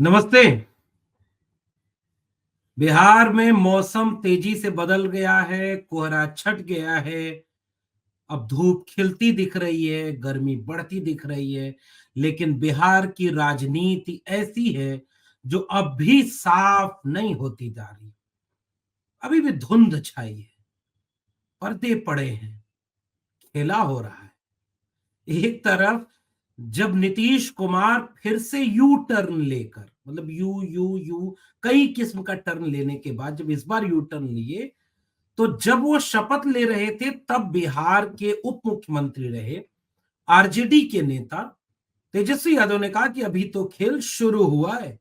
नमस्ते। बिहार में मौसम तेजी से बदल गया है, कोहरा छट गया है। अब धूप खिलती दिख रही है, गर्मी बढ़ती दिख रही है, लेकिन बिहार की राजनीति ऐसी है जो अब भी साफ नहीं होती जा रही। अभी भी धुंध छाई है, पर्दे पड़े हैं, खेला हो रहा है। एक तरफ जब नीतीश कुमार फिर से यू टर्न लेकर, मतलब यू यू यू कई किस्म का टर्न लेने के बाद जब इस बार यू टर्न लिए, तो जब वो शपथ ले रहे थे तब बिहार के उप मुख्यमंत्री रहे आरजेडी के नेता तेजस्वी यादव ने कहा कि अभी तो खेल शुरू हुआ है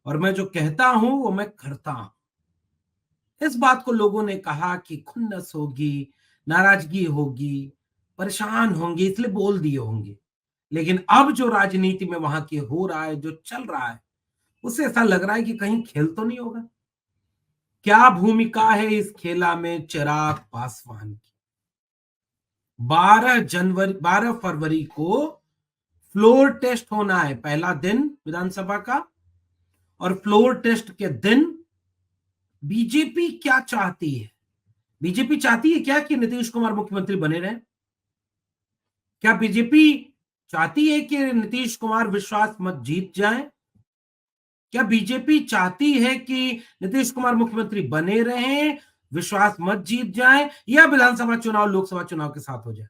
और मैं जो कहता हूं वो मैं करता हूं। इस बात को लोगों ने कहा कि खुन्नस होगी, नाराजगी होगी, परेशान होंगे इसलिए बोल दिए होंगे। लेकिन अब जो राजनीति में वहां की हो रहा है, जो चल रहा है, उससे ऐसा लग रहा है कि कहीं खेल तो नहीं होगा। क्या भूमिका है इस खेला में चिराग पासवान की? 12 फरवरी को फ्लोर टेस्ट होना है, पहला दिन विधानसभा का। और फ्लोर टेस्ट के दिन बीजेपी क्या चाहती है? बीजेपी चाहती है क्या कि नीतीश कुमार मुख्यमंत्री बने रहें? क्या बीजेपी चाहती है कि नीतीश कुमार विश्वास मत जीत जाए? क्या बीजेपी चाहती है कि नीतीश कुमार मुख्यमंत्री बने रहें, विश्वास मत जीत जाए, या विधानसभा चुनाव लोकसभा चुनाव के साथ हो जाए?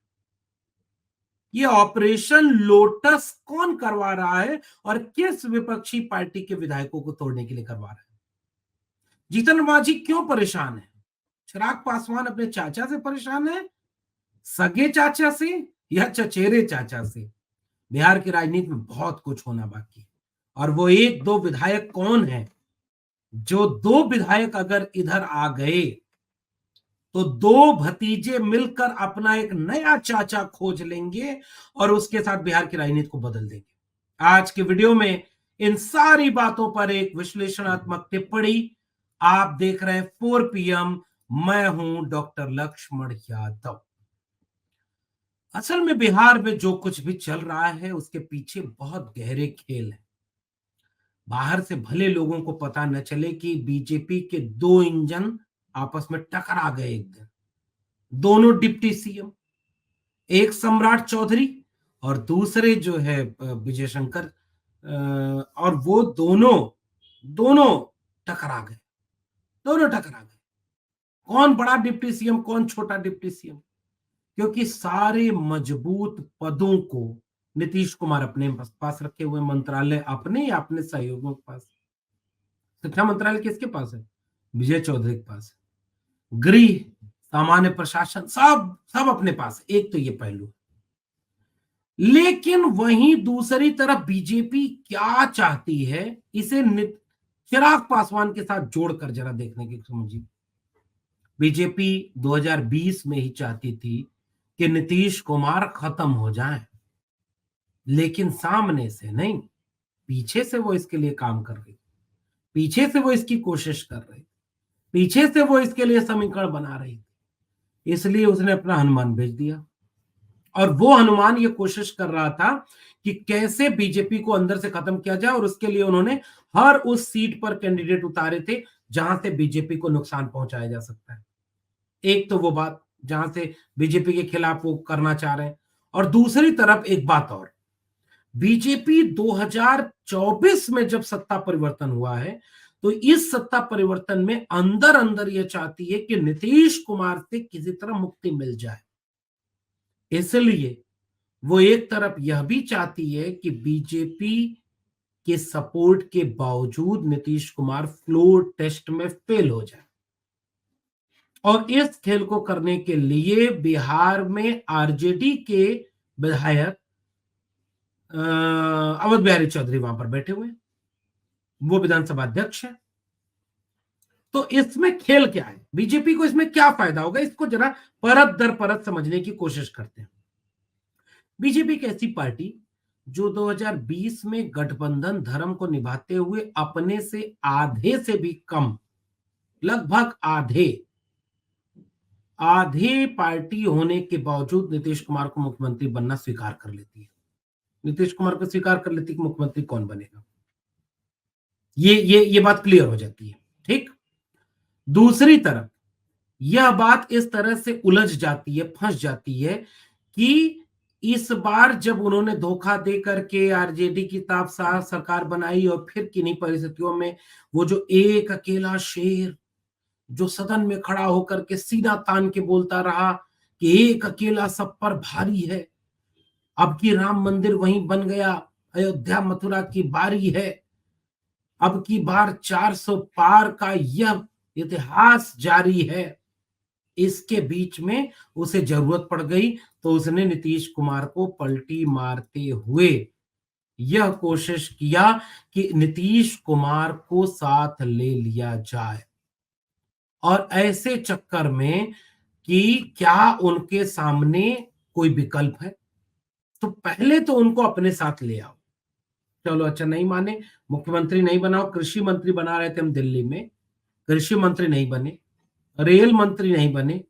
ये ऑपरेशन लोटस कौन करवा रहा है और किस विपक्षी पार्टी के विधायकों को तोड़ने के लिए करवा रहा है? जीतन मांझी क्यों परेशान है? चिराग पासवान अपने चाचा से परेशान है, सगे चाचा से या चचेरे चाचा से? बिहार की राजनीति में बहुत कुछ होना बाकी है। और वो एक दो विधायक कौन है? जो दो विधायक अगर इधर आ गए तो दो भतीजे मिलकर अपना एक नया चाचा खोज लेंगे और उसके साथ बिहार की राजनीति को बदल देंगे। आज के वीडियो में इन सारी बातों पर एक विश्लेषणात्मक टिप्पणी। आप देख रहे हैं 4 PM। मैं हूं डॉक्टर लक्ष्मण यादव। असल में बिहार में जो कुछ भी चल रहा है उसके पीछे बहुत गहरे खेल है। बाहर से भले लोगों को पता न चले कि बीजेपी के दो इंजन आपस में टकरा गए एक दिन। दोनों डिप्टी सीएम, एक सम्राट चौधरी और दूसरे जो है विजय शंकर, और वो दोनों दोनों टकरा गए। दोनों टकरा गए। कौन बड़ा डिप्टी सीएम, कौन छोटा डिप्टी सीएम? क्योंकि सारे मजबूत पदों को नीतीश कुमार अपने पास रखे हुए, मंत्रालय अपने या अपने सहयोगियों के पास। शिक्षा मंत्रालय किसके पास है? विजय चौधरी के पास है। गृह, सामान्य प्रशासन, सब सब अपने पास है। एक तो ये पहलू। लेकिन वहीं दूसरी तरफ बीजेपी क्या चाहती है, इसे चिराग पासवान के साथ जोड़कर जरा देखने की समझिए। बीजेपी 2020 में ही चाहती थी कि नीतीश कुमार खत्म हो जाए, लेकिन सामने से नहीं, पीछे से वो इसके लिए काम कर रही, पीछे से वो इसकी कोशिश कर रही, पीछे से वो इसके लिए समीकरण बना रही थी। इसलिए उसने अपना हनुमान भेज दिया और वो हनुमान ये कोशिश कर रहा था कि कैसे बीजेपी को अंदर से खत्म किया जाए, और उसके लिए उन्होंने हर उस सीट पर कैंडिडेट उतारे थे जहां से बीजेपी को नुकसान पहुंचाया जा सकता है। एक तो वो बात जहां से बीजेपी के खिलाफ वो करना चाह रहे हैं, और दूसरी तरफ एक बात और, बीजेपी 2024 में जब सत्ता परिवर्तन हुआ है तो इस सत्ता परिवर्तन में अंदर अंदर यह चाहती है कि नीतीश कुमार से किसी तरह मुक्ति मिल जाए। इसलिए वो एक तरफ यह भी चाहती है कि बीजेपी के सपोर्ट के बावजूद नीतीश कुमार फ्लोर टेस्ट में फेल हो जाए। और इस खेल को करने के लिए बिहार में आरजेडी के विधायक अवध बिहारी चौधरी वहां पर बैठे हुए हैं। वो विधानसभा अध्यक्ष है। तो इसमें खेल क्या है, बीजेपी को इसमें क्या फायदा होगा, इसको जरा परत दर परत समझने की कोशिश करते हैं। बीजेपी एक ऐसी पार्टी जो 2020 में गठबंधन धर्म को निभाते हुए अपने से आधे से भी कम, लगभग आधे आधे पार्टी होने के बावजूद नीतीश कुमार को मुख्यमंत्री बनना स्वीकार कर लेती है। नीतीश कुमार को स्वीकार कर लेती कि मुख्यमंत्री कौन बनेगा। ये बात क्लियर हो जाती है। ठीक। दूसरी तरफ यह बात इस तरह से उलझ जाती है, फंस जाती है कि इस बार जब उन्होंने धोखा दे करके आरजेडी की साथ सरकार बनाई और फिर किन्हीं परिस्थितियों में वो जो एक अकेला शेर जो सदन में खड़ा होकर के सीना तान के बोलता रहा कि एक अकेला सब पर भारी है, अब की राम मंदिर वहीं बन गया, अयोध्या मथुरा की बारी है, अब की बार 400 पार का यह इतिहास जारी है। इसके बीच में उसे जरूरत पड़ गई तो उसने नीतीश कुमार को पलटी मारते हुए यह कोशिश किया कि नीतीश कुमार को साथ ले लिया जाए, और ऐसे चक्कर में कि क्या उनके सामने कोई विकल्प है, तो पहले तो उनको अपने साथ ले आओ। चलो अच्छा, नहीं माने, मुख्यमंत्री नहीं बनाओ, कृषि मंत्री बना रहे थे हम दिल्ली में, कृषि मंत्री नहीं बने, रेल मंत्री नहीं बने,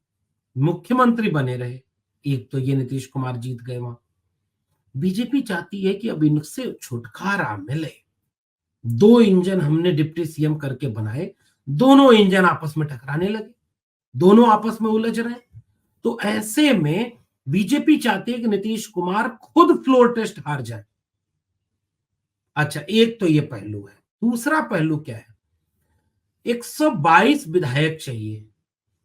मुख्यमंत्री बने रहे। एक तो ये नीतीश कुमार जीत गए वहां। बीजेपी चाहती है कि अब इनसे छुटकारा मिले। दो इंजन हमने डिप्टी सीएम करके बनाए, दोनों इंजन आपस में टकराने लगे, दोनों आपस में उलझ रहे हैं। तो ऐसे में बीजेपी चाहती है कि नीतीश कुमार खुद फ्लोर टेस्ट हार जाए। अच्छा, एक तो ये पहलू है। दूसरा पहलू क्या है, 122 विधायक चाहिए।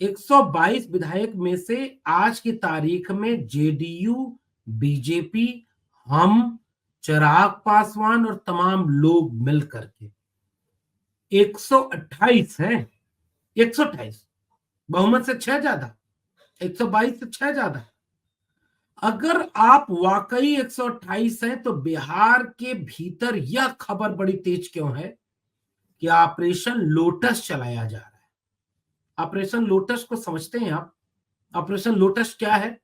122 विधायक में से आज की तारीख में जेडीयू, बीजेपी, हम, चिराग पासवान और तमाम लोग मिलकर के 128 है। 128 बहुमत से 6 ज्यादा, 122 से 6 ज्यादा। अगर आप वाकई 128 हैं तो बिहार के भीतर यह खबर बड़ी तेज क्यों है कि ऑपरेशन लोटस चलाया जा रहा है। ऑपरेशन लोटस को समझते हैं आप? ऑपरेशन लोटस क्या है?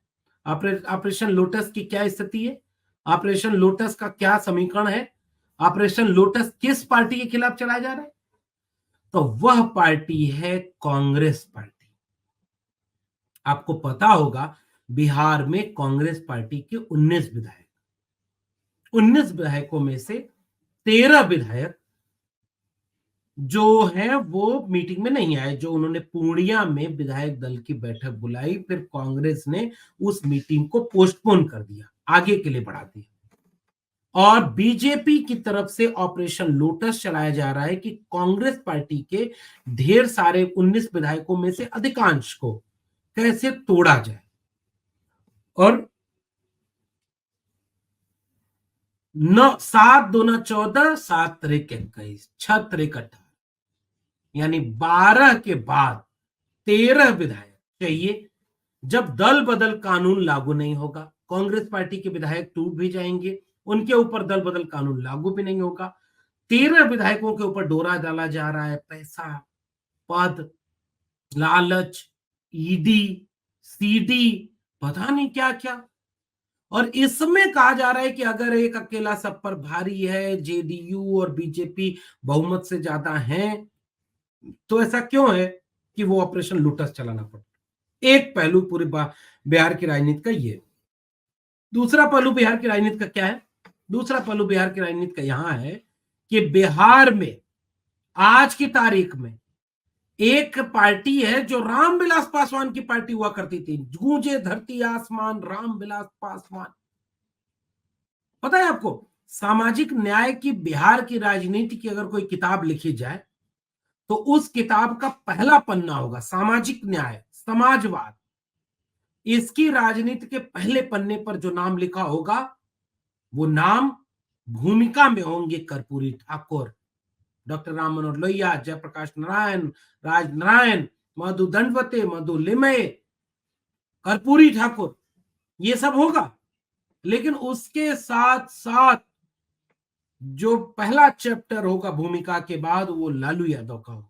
ऑपरेशन लोटस की क्या स्थिति है? ऑपरेशन लोटस का क्या समीकरण है? ऑपरेशन लोटस किस पार्टी के खिलाफ चलाया जा रहा है? तो वह पार्टी है कांग्रेस पार्टी। आपको पता होगा बिहार में कांग्रेस पार्टी के 19 विधायक, 19 विधायकों में से 13 विधायक जो है वो मीटिंग में नहीं आए, जो उन्होंने पूर्णिया में विधायक दल की बैठक बुलाई, फिर कांग्रेस ने उस मीटिंग को पोस्टपोन कर दिया, आगे के लिए बढ़ा दिया। और बीजेपी की तरफ से ऑपरेशन लोटस चलाया जा रहा है कि कांग्रेस पार्टी के ढेर सारे 19 विधायकों में से अधिकांश को कैसे तोड़ा जाए। और 7 दूना 14, 7 त्रिक 21, 6 त्रिक 18, यानी 12 के बाद 13 विधायक चाहिए। जब दल बदल कानून लागू नहीं होगा, कांग्रेस पार्टी के विधायक टूट भी जाएंगे, उनके ऊपर दल बदल कानून लागू भी नहीं होगा। 13 विधायकों के ऊपर डोरा डाला जा रहा है, पैसा, पद, लालच, ईडी, सीडी, पता नहीं क्या क्या। और इसमें कहा जा रहा है कि अगर एक अकेला सब पर भारी है, जेडीयू और बीजेपी बहुमत से ज्यादा हैं, तो ऐसा क्यों है कि वो ऑपरेशन लुटस चलाना पड़ता। एक पहलू पूरे बिहार की राजनीति का ये। दूसरा पहलू बिहार की राजनीति का क्या है? दूसरा पहलू बिहार की राजनीति का यहां है कि बिहार में आज की तारीख में एक पार्टी है जो रामविलास पासवान की पार्टी हुआ करती थी, गूंजे धरती आसमान, रामविलास पासवान। पता है आपको, सामाजिक न्याय की बिहार की राजनीति की अगर कोई किताब लिखी जाए तो उस किताब का पहला पन्ना होगा सामाजिक न्याय, समाजवाद। इसकी राजनीति के पहले पन्ने पर जो नाम लिखा होगा वो नाम भूमिका में होंगे कर्पूरी ठाकुर, डॉक्टर राम मनोहर लोहिया, जयप्रकाश नारायण, राज नारायण, मधु दंडवते, मधु लिमये, कर्पूरी ठाकुर, ये सब होगा। लेकिन उसके साथ साथ जो पहला चैप्टर होगा भूमिका के बाद वो लालू यादव का होगा,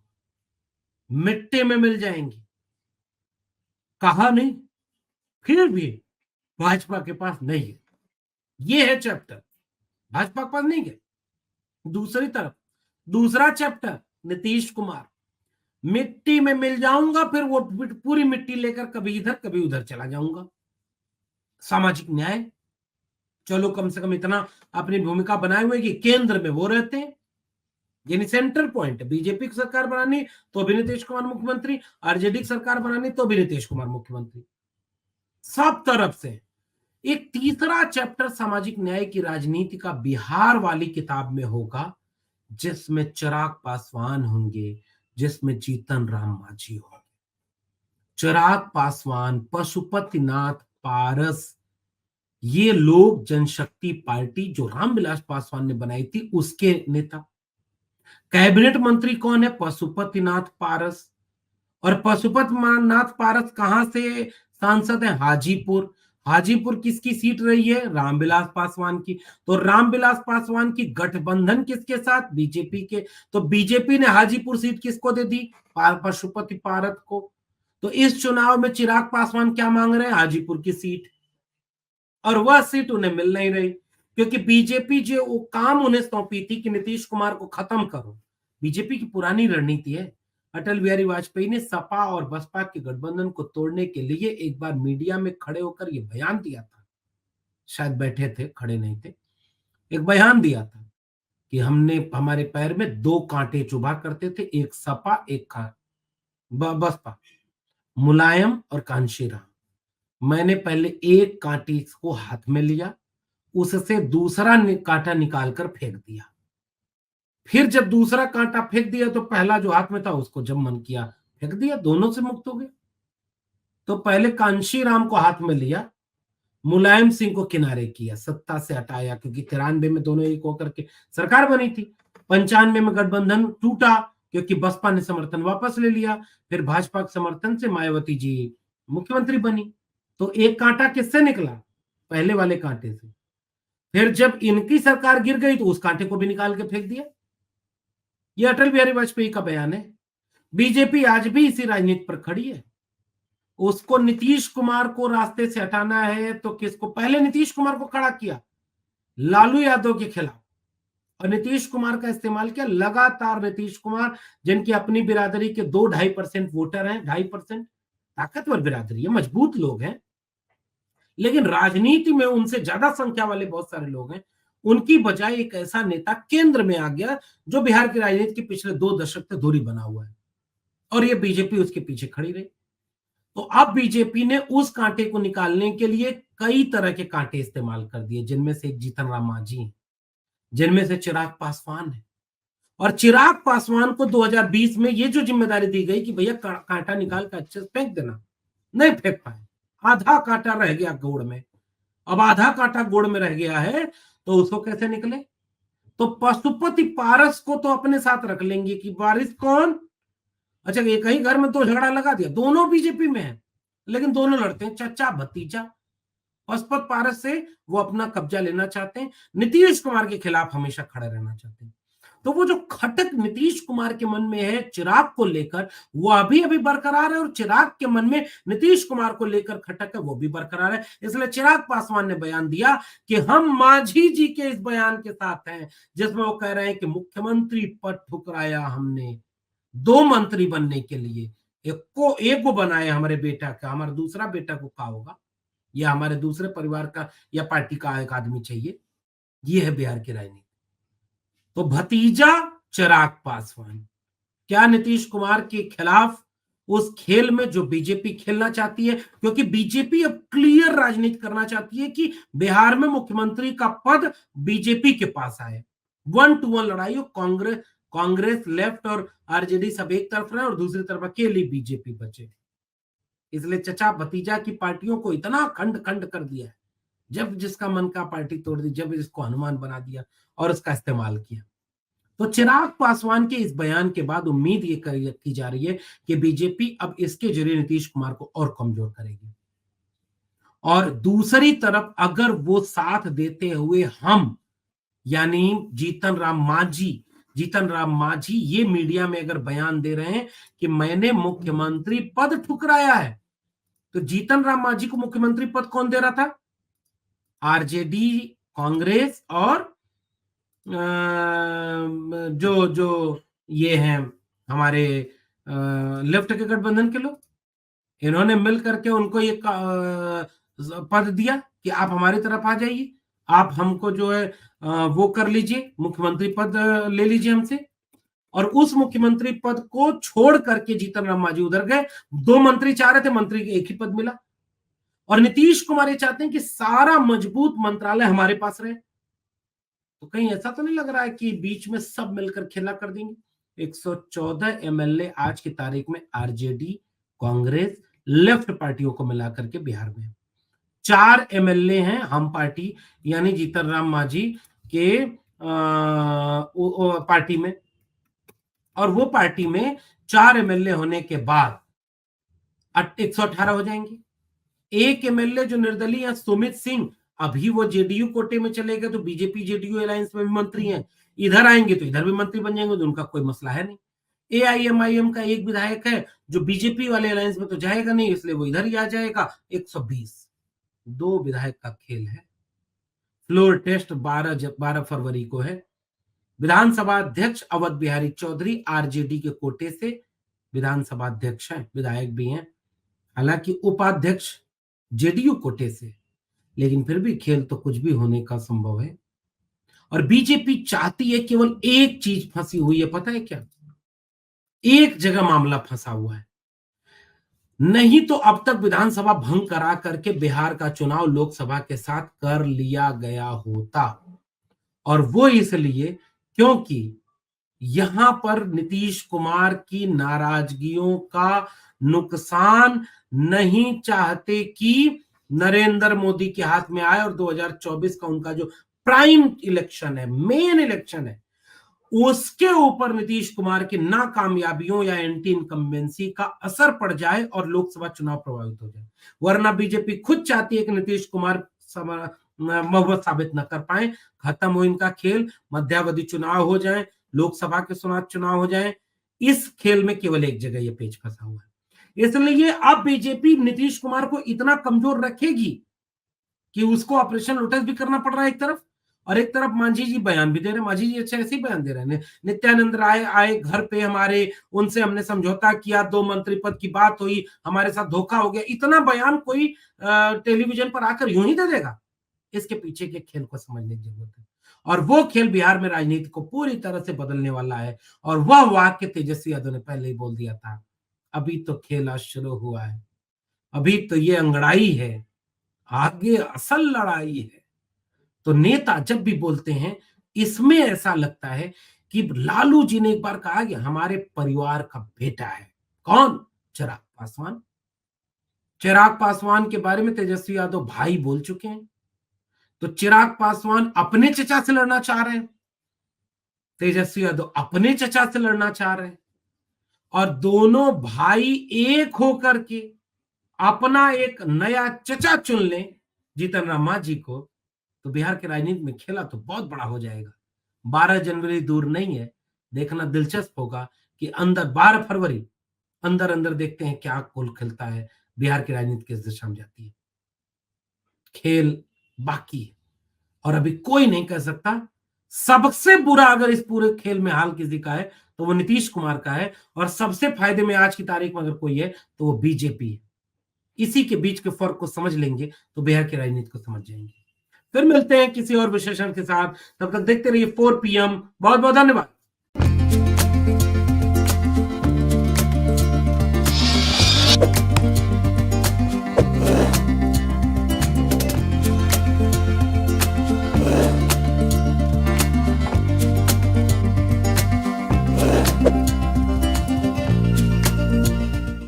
मिट्टी में मिल जाएंगे। कहा नहीं, फिर भी भाजपा के पास नहीं है, ये है चैप्टर, भाजपा के पास नहीं है। दूसरी तरफ दूसरा चैप्टर नीतीश कुमार, मिट्टी में मिल जाऊंगा, फिर वो पूरी मिट्टी लेकर कभी इधर कभी उधर चला जाऊंगा। सामाजिक न्याय, चलो कम से कम इतना अपनी भूमिका बनाए हुए कि केंद्र में वो रहते हैं, यानी सेंटर पॉइंट है। बीजेपी की सरकार बनानी तो भी नीतीश कुमार मुख्यमंत्री, आरजेडी की सरकार बनानी तो भी नीतीश कुमार मुख्यमंत्री, सब तरफ से। एक तीसरा चैप्टर सामाजिक न्याय की राजनीति का बिहार वाली किताब में होगा, जिसमें चिराग पासवान होंगे, जिसमें जीतन राम मांझी होंगे। चिराग पासवान, पशुपतिनाथ पारस, ये लोग जनशक्ति पार्टी जो रामविलास पासवान ने बनाई थी उसके नेता। कैबिनेट मंत्री कौन है? पशुपतिनाथ पारस। और पशुपतिनाथ पारस कहां से सांसद है? हाजीपुर। हाजीपुर किसकी सीट रही है? रामविलास पासवान की। तो रामविलास पासवान की गठबंधन किसके साथ? बीजेपी के। तो बीजेपी ने हाजीपुर सीट किसको दे दी? पशुपति पारस को। तो इस चुनाव में चिराग पासवान क्या मांग रहे हैं? हाजीपुर की सीट। और वह सीट उन्हें मिल नहीं रही, क्योंकि बीजेपी जो वो काम उन्हें सौंपी थी कि नीतीश कुमार को खत्म करो, बीजेपी की पुरानी रणनीति है। अटल बिहारी वाजपेयी ने सपा और बसपा के गठबंधन को तोड़ने के लिए एक बार मीडिया में खड़े होकर यह बयान दिया था, शायद बैठे थे, खड़े नहीं थे, एक बयान दिया था कि हमने हमारे पैर में दो कांटे चुभा करते थे, एक सपा एक बसपा, मुलायम और कांशीराम। मैंने पहले एक कांटे को हाथ में लिया, उससे दूसरा कांटा निकालकर फेंक दिया, फिर जब दूसरा कांटा फेंक दिया तो पहला जो हाथ में था उसको जब मन किया फेंक दिया, दोनों से मुक्त हो गए। तो पहले कांशीराम को हाथ में लिया, मुलायम सिंह को किनारे किया, सत्ता से हटाया, क्योंकि 93 में दोनों एक होकर के सरकार बनी थी। 95 में गठबंधन टूटा क्योंकि बसपा ने समर्थन वापस ले लिया, फिर भाजपा के समर्थन से मायावती जी मुख्यमंत्री बनी। तो एक कांटा किससे निकला? पहले वाले कांटे से। फिर जब इनकी सरकार गिर गई तो उस कांटे को भी निकाल के फेंक दिया। यह अटल बिहारी वाजपेयी का बयान है। बीजेपी आज भी इसी राजनीति पर खड़ी है। उसको नीतीश कुमार को रास्ते से हटाना है तो किसको? पहले नीतीश कुमार को खड़ा किया लालू यादव के खिलाफ, और नीतीश कुमार का इस्तेमाल किया लगातार। नीतीश कुमार, जिनकी अपनी बिरादरी के 2-2.5% वोटर हैं, 2.5%, ताकतवर बिरादरी है, मजबूत लोग हैं, लेकिन राजनीति में उनसे ज्यादा संख्या वाले बहुत सारे लोग हैं। उनकी बजाय एक ऐसा नेता केंद्र में आ गया जो बिहार की राजनीति के पिछले 2 दशक से दूरी बना हुआ है, और ये बीजेपी उसके पीछे खड़ी रही। तो अब बीजेपी ने उस कांटे को निकालने के लिए कई तरह के कांटे इस्तेमाल कर दिए, जिनमें से एक जीतन राम मांझी है, जिनमें से चिराग पासवान है। और चिराग पासवान को 2020 में ये जो जिम्मेदारी दी गई कि भैया कांटा निकाल कर अच्छे से फेंक देना, नहीं फेंक पाए, आधा कांटा रह गया गोड़ में। अब आधा कांटा गोड़ में रह गया है तो उसको कैसे निकले? तो पशुपति पारस को तो अपने साथ रख लेंगे कि वारिस कौन? अच्छा, एक ही घर में तो झगड़ा लगा दिया, दोनों बीजेपी में है, लेकिन दोनों लड़ते हैं, चचा भतीजा। पशुपत पारस से वो अपना कब्जा लेना चाहते हैं, नीतीश कुमार के खिलाफ हमेशा खड़े रहना चाहते हैं। तो वो जो खटक नीतीश कुमार के मन में है चिराग को लेकर, वो अभी बरकरार है, और चिराग के मन में नीतीश कुमार को लेकर खटक है, वो भी बरकरार है। इसलिए चिराग पासवान ने बयान दिया कि हम मांझी जी के इस बयान के साथ हैं, जिसमें वो कह रहे हैं कि मुख्यमंत्री पद ठुकराया हमने 2 मंत्री बनने के लिए, एक को बनाया हमारे बेटा का, हमारा दूसरा बेटा को क्या होगा, या हमारे दूसरे परिवार का या पार्टी का एक आदमी चाहिए। ये है बिहार की राजनीति। तो भतीजा चिराग पासवान क्या नीतीश कुमार के खिलाफ उस खेल में जो बीजेपी खेलना चाहती है, क्योंकि बीजेपी अब क्लियर राजनीति करना चाहती है कि बिहार में मुख्यमंत्री का पद बीजेपी के पास आए, 1-to-1 लड़ाई हो, कांग्रेस लेफ्ट और आरजेडी सब एक तरफ रहे और दूसरी तरफ अकेली बीजेपी बचे। इसलिए चचा भतीजा की पार्टियों को इतना खंड खंड कर दिया है, जब जिसका मन का पार्टी तोड़ दी, जब इसको हनुमान बना दिया और उसका इस्तेमाल किया। तो चिराग पासवान के इस बयान के बाद उम्मीद ये की जा रही है कि बीजेपी अब इसके जरिए नीतीश कुमार को और कमजोर करेगी। और दूसरी तरफ अगर वो साथ देते हुए हम, यानी जीतन राम मांझी ये मीडिया में अगर बयान दे रहे हैं कि मैंने मुख्यमंत्री पद ठुकराया है, तो जीतन राम मांझी को मुख्यमंत्री पद कौन दे रहा था? आरजेडी, कांग्रेस और जो जो ये हैं हमारे लेफ्ट के गठबंधन के लोग, इन्होंने मिल करके उनको ये पद दिया कि आप हमारी तरफ आ जाइए, आप हमको जो है वो कर लीजिए, मुख्यमंत्री पद ले लीजिए हमसे। और उस मुख्यमंत्री पद को छोड़ करके जीतन राम मांझी उधर गए। 2 मंत्री चाह रहे थे, मंत्री के एक ही पद मिला। और नीतीश कुमार ये चाहते हैं कि सारा मजबूत मंत्रालय हमारे पास रहे। तो कहीं ऐसा तो नहीं लग रहा है कि बीच में सब मिलकर खेला कर देंगे। 114 एमएलए आज की तारीख में आरजेडी, कांग्रेस, लेफ्ट पार्टियों को मिलाकर के बिहार में 4 एमएलए हैं हम पार्टी यानी जीतन राम मांझी के पार्टी में। और वो पार्टी में 4 एमएलए होने के बाद 118 हो जाएंगे। एक एमएलए जो निर्दलीय है सुमित सिंह, अभी वो जेडीयू कोटे में चले गए, तो बीजेपी जेडीयू अलायंस में भी मंत्री हैं। इधर आएंगे तो इधर भी मंत्री बन जाएंगे, तो उनका कोई मसला है नहीं। एआईएमआईएम का एक विधायक है जो बीजेपी वाले अलायंस में तो जाएगा नहीं, इसलिए वो इधर ही आ जाएगा। 120 2 विधायक का खेल है। फ्लोर टेस्ट 12 फरवरी को है। विधानसभा अध्यक्ष अवध बिहारी चौधरी आरजेडी के कोटे से विधानसभा अध्यक्ष हैं, विधायक भी हैं। हालांकि उपाध्यक्ष जेडीयू कोटे से, लेकिन फिर भी खेल तो कुछ भी होने का संभव है। और बीजेपी चाहती है, केवल एक चीज फंसी हुई है, पता है क्या? एक जगह मामला फंसा हुआ है। नहीं तो अब तक विधानसभा भंग करा करके बिहार का चुनाव लोकसभा के साथ कर लिया गया होता। और वो इसलिए क्योंकि यहां पर नीतीश कुमार की नाराजगियों का नुकसान नहीं चाहते कि नरेंद्र मोदी के हाथ में आए और 2024 का उनका जो प्राइम इलेक्शन है, मेन इलेक्शन है, उसके ऊपर नीतीश कुमार की नाकामयाबियों या एंटी इनकम्बेंसी का असर पड़ जाए और लोकसभा चुनाव प्रभावित हो जाए। वरना बीजेपी खुद चाहती है कि नीतीश कुमार बहुमत साबित न कर पाए, खत्म हो इनका खेल, मध्यावधि चुनाव हो जाए, लोकसभा के चुनाव हो जाए। इस खेल में केवल एक जगह ये पेच फंसा हुआ है। इसलिए अब बीजेपी नीतीश कुमार को इतना कमजोर रखेगी कि उसको ऑपरेशन लोटस भी करना पड़ रहा है एक तरफ, और एक तरफ मांझी जी बयान भी दे रहे हैं। मांझी जी अच्छा ऐसे ही बयान दे रहे हैं। नित्यानंद राय आए घर पे हमारे, उनसे हमने समझौता किया, 2 मंत्री पद की बात हुई, हमारे साथ धोखा हो गया। इतना बयान कोई टेलीविजन पर आकर यूं ही दे देगा? इसके पीछे के खेल को समझने की जरूरत है। और वो खेल बिहार में राजनीति को पूरी तरह से बदलने वाला है। और वह वाक्य तेजस्वी यादव ने पहले ही बोल दिया था, अभी तो खेल आज शुरू हुआ है, अभी तो ये अंगड़ाई है, आगे असल लड़ाई है। तो नेता जब भी बोलते हैं, इसमें ऐसा लगता है कि लालू जी ने एक बार कहा कि हमारे परिवार का बेटा है। कौन? चिराग पासवान। चिराग पासवान के बारे में तेजस्वी यादव भाई बोल चुके हैं। तो चिराग पासवान अपने चचा से लड़ना चाह रहे हैं, तेजस्वी यादव अपने चचा से लड़ना चाह रहे हैं, और दोनों भाई एक होकर के अपना एक नया चचा चुन लें जीतन राम मांझी को, तो बिहार के राजनीति में खेला तो बहुत बड़ा हो जाएगा। 12 जनवरी दूर नहीं है, देखना दिलचस्प होगा कि अंदर 12 फरवरी अंदर अंदर देखते हैं क्या कुल खिलता है, बिहार की राजनीति किस दिशा में जाती है। खेल बाकी है और अभी कोई नहीं कह सकता। सबसे बुरा अगर इस पूरे खेल में हाल किसी का है तो वो नीतीश कुमार का है, और सबसे फायदे में आज की तारीख में अगर कोई है तो वो बीजेपी है। इसी के बीच के फर्क को समझ लेंगे तो बिहार की राजनीति को समझ जाएंगे। फिर मिलते हैं किसी और विशेषण के साथ, तब तक देखते रहिए 4 PM। बहुत बहुत धन्यवाद।